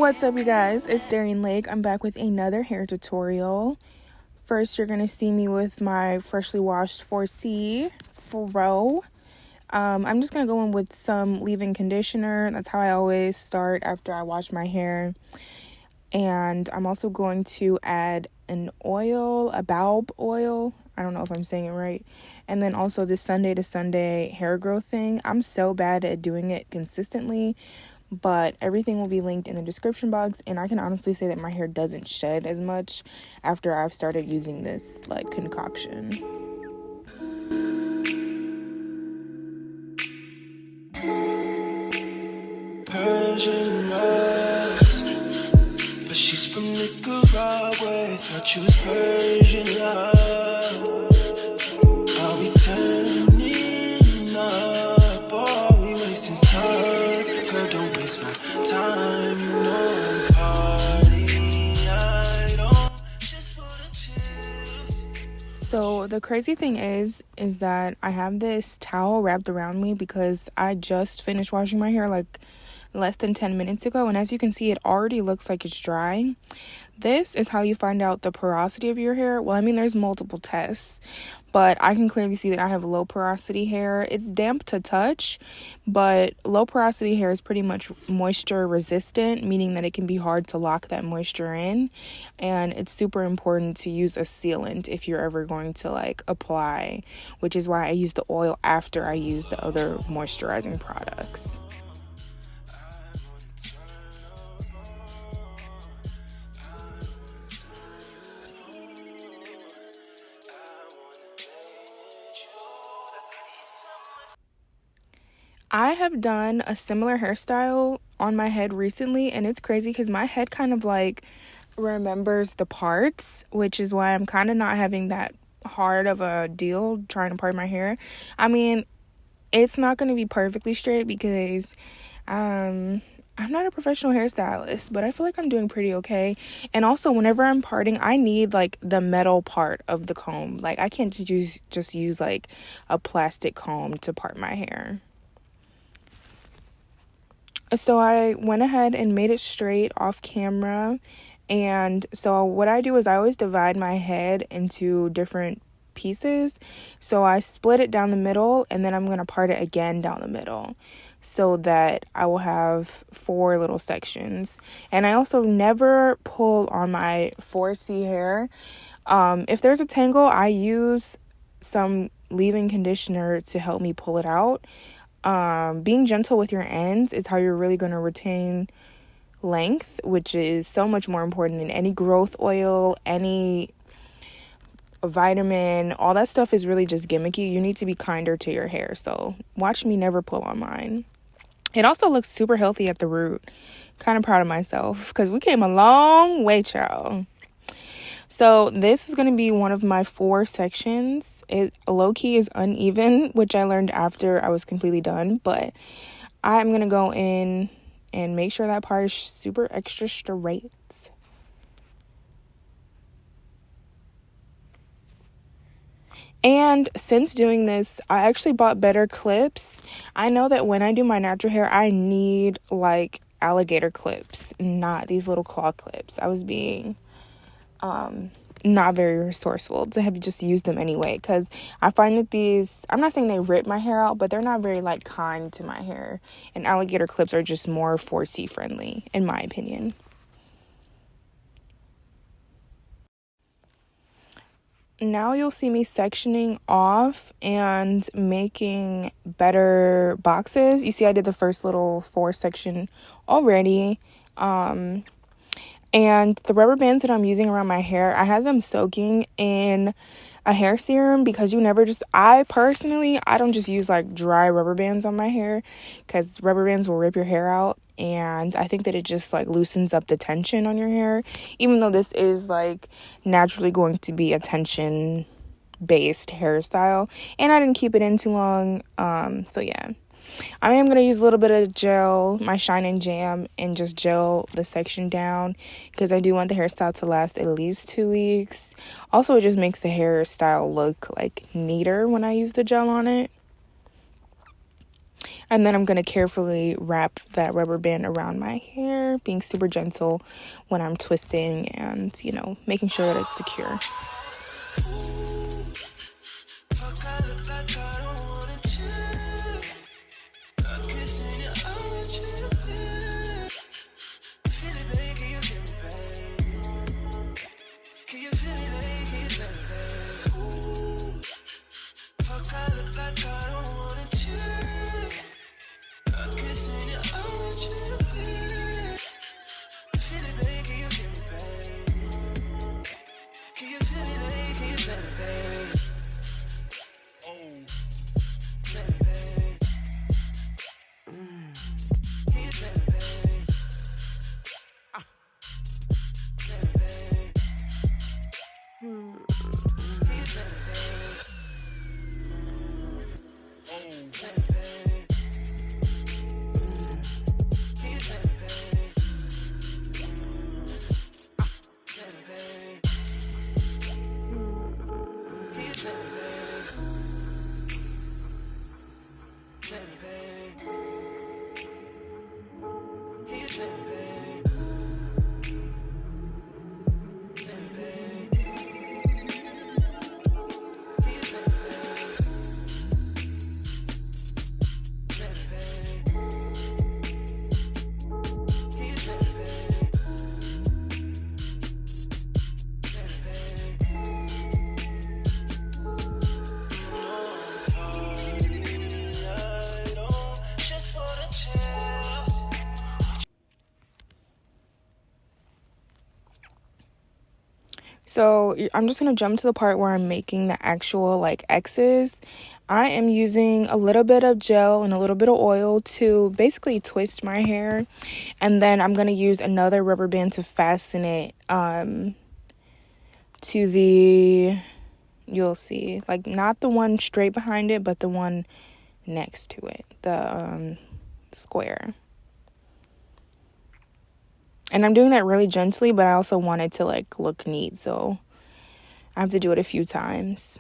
What's up, you guys? It's Darien Lake. I'm back with another hair tutorial. First, you're going to see me with my freshly washed 4C fro. I'm just going to go in with some leave-in conditioner. That's how I always start after I wash my hair. And I'm also going to add an oil, a Baobab Oil. I don't know if I'm saying it right. And then also this Sunday to Sunday hair growth thing. I'm so bad at doing it consistently, but everything will be linked in the description box. And I can honestly say that my hair doesn't shed as much after I've started using this concoction. Persian rose, but she's from Nicaragua. Thought she was Persian love. Are we turning up? Or are we wasting time? Girl, don't waste my time. You know I'm party. I don't just wanna chill. So the crazy thing is that I have this towel wrapped around me because I just finished washing my hair less than 10 minutes ago, and as you can see, it already looks like it's dry. This is how you find out the porosity of your hair. Well, I mean, there's multiple tests, but I can clearly see that I have low porosity hair. It's damp to touch, but low porosity hair is pretty much moisture resistant, meaning that it can be hard to lock that moisture in, and it's super important to use a sealant if you're ever going to apply, which is why I use the oil after I use the other moisturizing products. I have done a similar hairstyle on my head recently, and it's crazy because my head kind of remembers the parts, which is why I'm kind of not having that hard of a deal trying to part my hair. I mean, it's not going to be perfectly straight because I'm not a professional hairstylist, but I feel like I'm doing pretty okay. And also, whenever I'm parting, I need the metal part of the comb. I can't just use a plastic comb to part my hair. So I went ahead and made it straight off camera. And so what I do is I always divide my head into different pieces. So I split it down the middle, and then I'm going to part it again down the middle so that I will have 4 little sections. And I also never pull on my 4C hair. If there's a tangle, I use some leave-in conditioner to help me pull it out. Being gentle with your ends is how you're really going to retain length, which is so much more important than any growth oil, any vitamin. All that stuff is really just gimmicky. You need to be kinder to your hair. So watch me never pull on mine. It also looks super healthy at the root. Kind of proud of myself because we came a long way, y'all. So this is going to be one of my 4 sections. It low-key is uneven, which I learned after I was completely done. But I'm going to go in and make sure that part is super extra straight. And since doing this, I actually bought better clips. I know that when I do my natural hair, I need alligator clips, not these little claw clips. I was being not very resourceful to have just used them anyway, because I find that these, I'm not saying they rip my hair out, but they're not very kind to my hair, and alligator clips are just more 4C friendly in my opinion. Now you'll see me sectioning off and making better boxes. You see I did the first little 4 section already. And the rubber bands that I'm using around my hair, I have them soaking in a hair serum because I don't just use dry rubber bands on my hair because rubber bands will rip your hair out. And I think that it just loosens up the tension on your hair, even though this is naturally going to be a tension based hairstyle. And I didn't keep it in too long. So yeah. I am going to use a little bit of gel, my Shine and Jam, and just gel the section down because I do want the hairstyle to last at least 2 weeks. Also, it just makes the hairstyle look neater when I use the gel on it. And then I'm going to carefully wrap that rubber band around my hair, being super gentle when I'm twisting and, you know, making sure that it's secure. So I'm just going to jump to the part where I'm making the actual like X's. I am using a little bit of gel and a little bit of oil to basically twist my hair. And then I'm going to use another rubber band to fasten it to the, you'll see, like not the one straight behind it, but the one next to it, the square. And I'm doing that really gently, but I also want it to like look neat, so I have to do it a few times.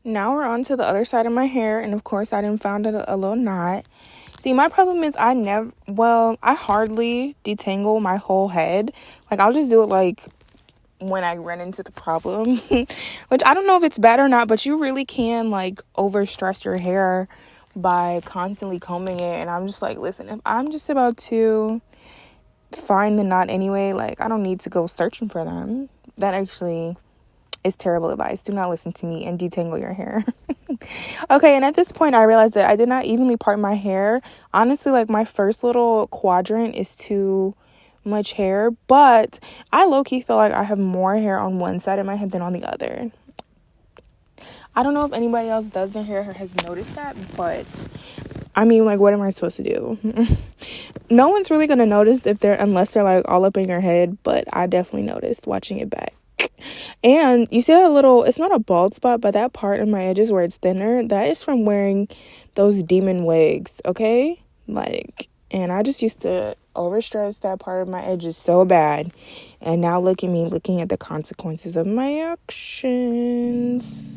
Now we're on to the other side of my hair, and of course I didn't found a little knot. See, my problem is I hardly detangle my whole head. Like, I'll just do it like when I run into the problem, which I don't know if it's bad or not, but you really can like overstress your hair by constantly combing it. And I'm just like, listen, if I'm just about to find the knot anyway, like, I don't need to go searching for them. That actually is terrible advice. Do not listen to me and detangle your hair. Okay, and at this point I realized that I did not evenly part my hair. Honestly, like, my first little quadrant is too much hair, but I low-key feel like I have more hair on one side of my head than on the other. I don't know if anybody else does their hair or has noticed that, but I mean, like, what am I supposed to do? No one's really gonna notice unless they're like all up in your head, but I definitely noticed watching it back. And you see that little, it's not a bald spot, but that part of my edges where it's thinner, that is from wearing those demon wigs, okay? Like, and I just used to overstress that part of my edges so bad. And now look at me looking at the consequences of my actions.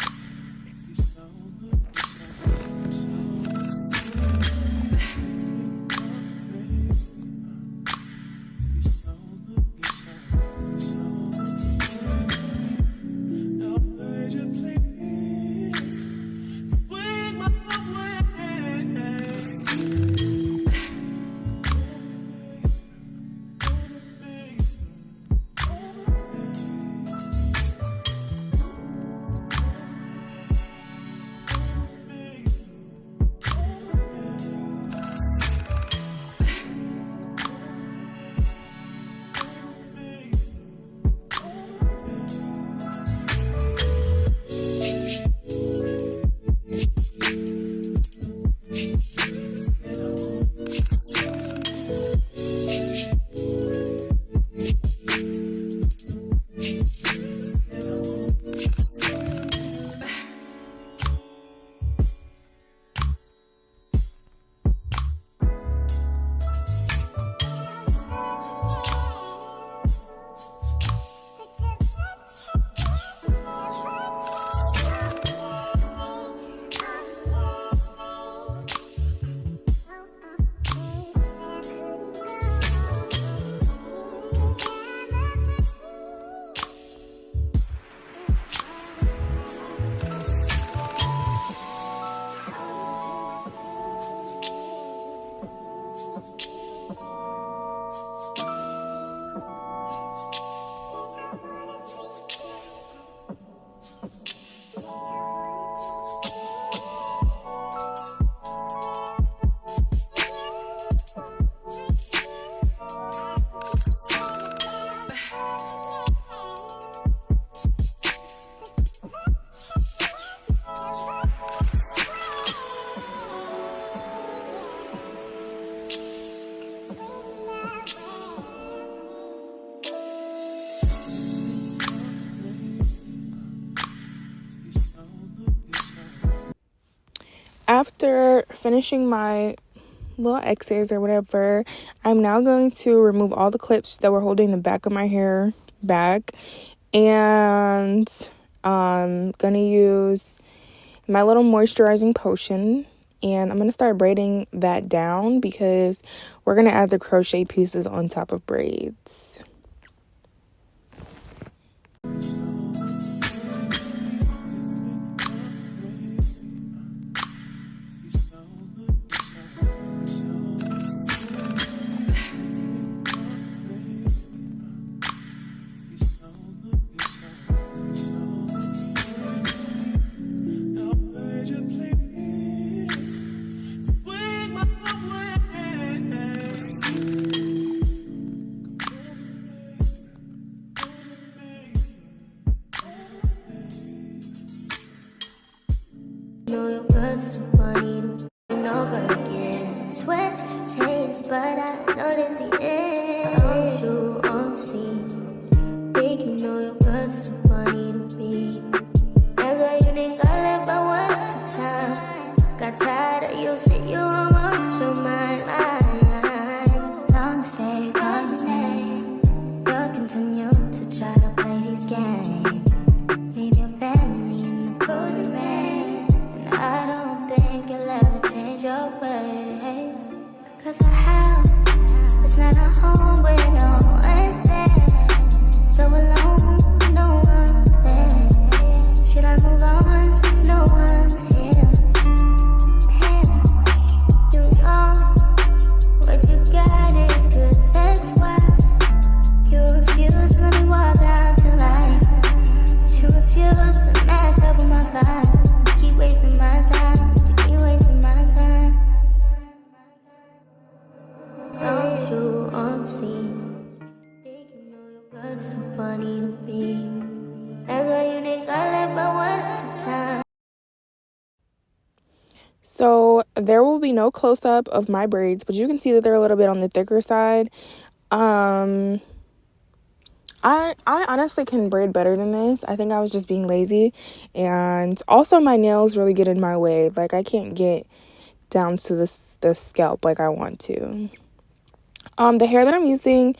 After finishing my little X's or whatever, I'm now going to remove all the clips that were holding the back of my hair back, and I'm gonna use my little moisturizing potion, and I'm gonna start braiding that down because we're gonna add the crochet pieces on top of braids. Leave your family in the cold rain. on scene. Think you know your girl so funny to be. That girl you didn't got left but one time. So there will be no close-up of my braids, but you can see that they're a little bit on the thicker side. I honestly can braid better than this. I think I was just being lazy, and also my nails really get in my way. Like, I can't get down to the scalp like I want to. The hair that I'm using,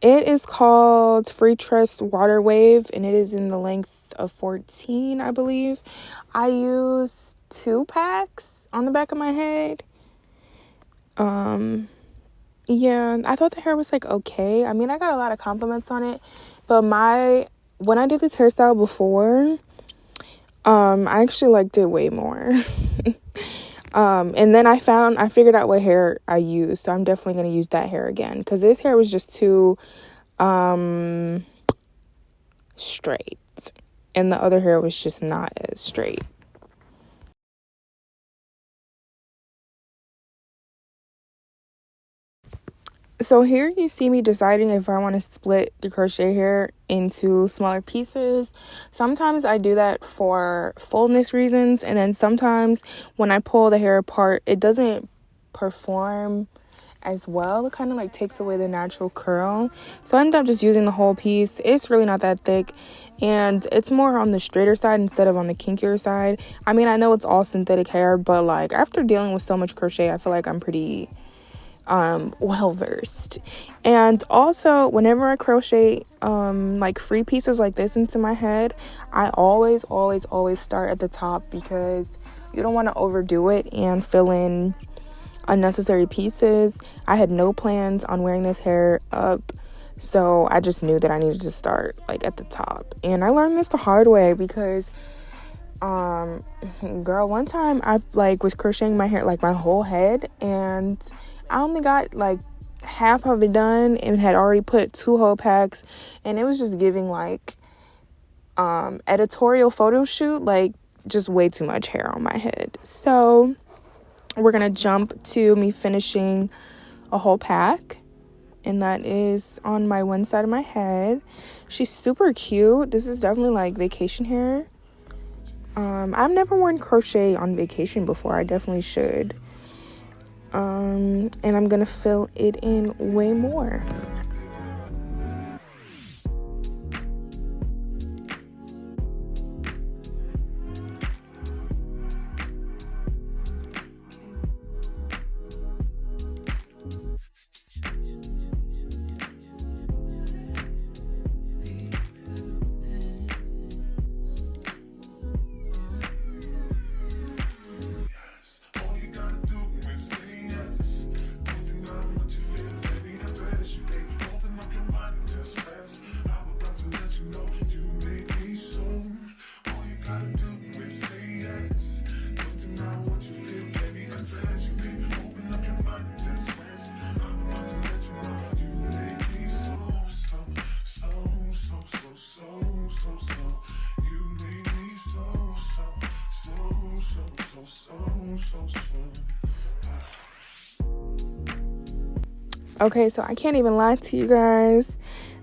it is called Freetress Water Wave, and it is in the length of 14, I believe. I use 2 packs on the back of my head. Yeah, I thought the hair was like okay. I mean, I got a lot of compliments on it, but when I did this hairstyle before, I actually liked it way more. And then I figured out what hair I used, so I'm definitely gonna use that hair again, because this hair was just too straight, and the other hair was just not as straight. So here you see me deciding if I want to split the crochet hair into smaller pieces. Sometimes I do that for fullness reasons, and then sometimes when I pull the hair apart, it doesn't perform as well. It kind of like takes away the natural curl. So I end up just using the whole piece. It's really not that thick, and it's more on the straighter side instead of on the kinkier side. I mean, I know it's all synthetic hair, but like after dealing with so much crochet, I feel like I'm pretty well versed. And also, whenever I crochet like free pieces like this into my head, I always start at the top, because you don't want to overdo it and fill in unnecessary pieces. I had no plans on wearing this hair up, so I just knew that I needed to start like at the top. And I learned this the hard way, because girl, one time I like was crocheting my hair, like my whole head, and I only got like half of it done and had already put 2 whole packs, and it was just giving like editorial photo shoot, like just way too much hair on my head. So we're gonna jump to me finishing a whole pack, and that is on my one side of my head. She's super cute. This is definitely like vacation hair. I've never worn crochet on vacation before. I definitely should. And I'm gonna fill it in way more. Okay, so I can't even lie to you guys.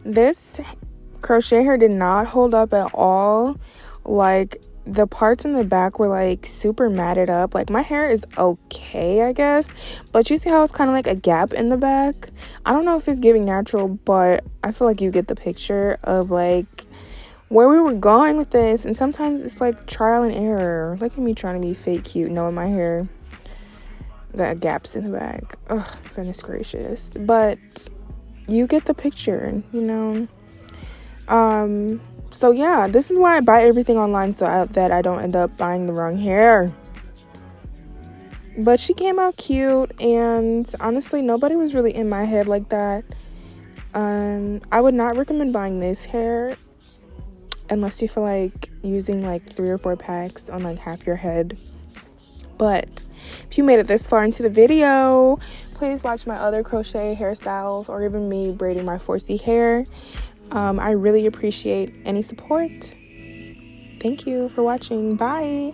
This crochet hair did not hold up at all. Like, the parts in the back were like super matted up. Like, my hair is okay, I guess, but you see how it's kind of like a gap in the back? I don't know if it's giving natural, but I feel like you get the picture of like where we were going with this. And sometimes it's like trial and error. Look at me trying to be fake cute, knowing my hair got gaps in the back. Oh, goodness gracious. But you get the picture, you know. So yeah, this is why I buy everything online, so that I don't end up buying the wrong hair. But she came out cute, and honestly, nobody was really in my head like that. I would not recommend buying this hair unless you feel like using like 3 or 4 packs on like half your head. But if you made it this far into the video, please watch my other crochet hairstyles, or even me braiding my 4C hair. I really appreciate any support. Thank you for watching. Bye.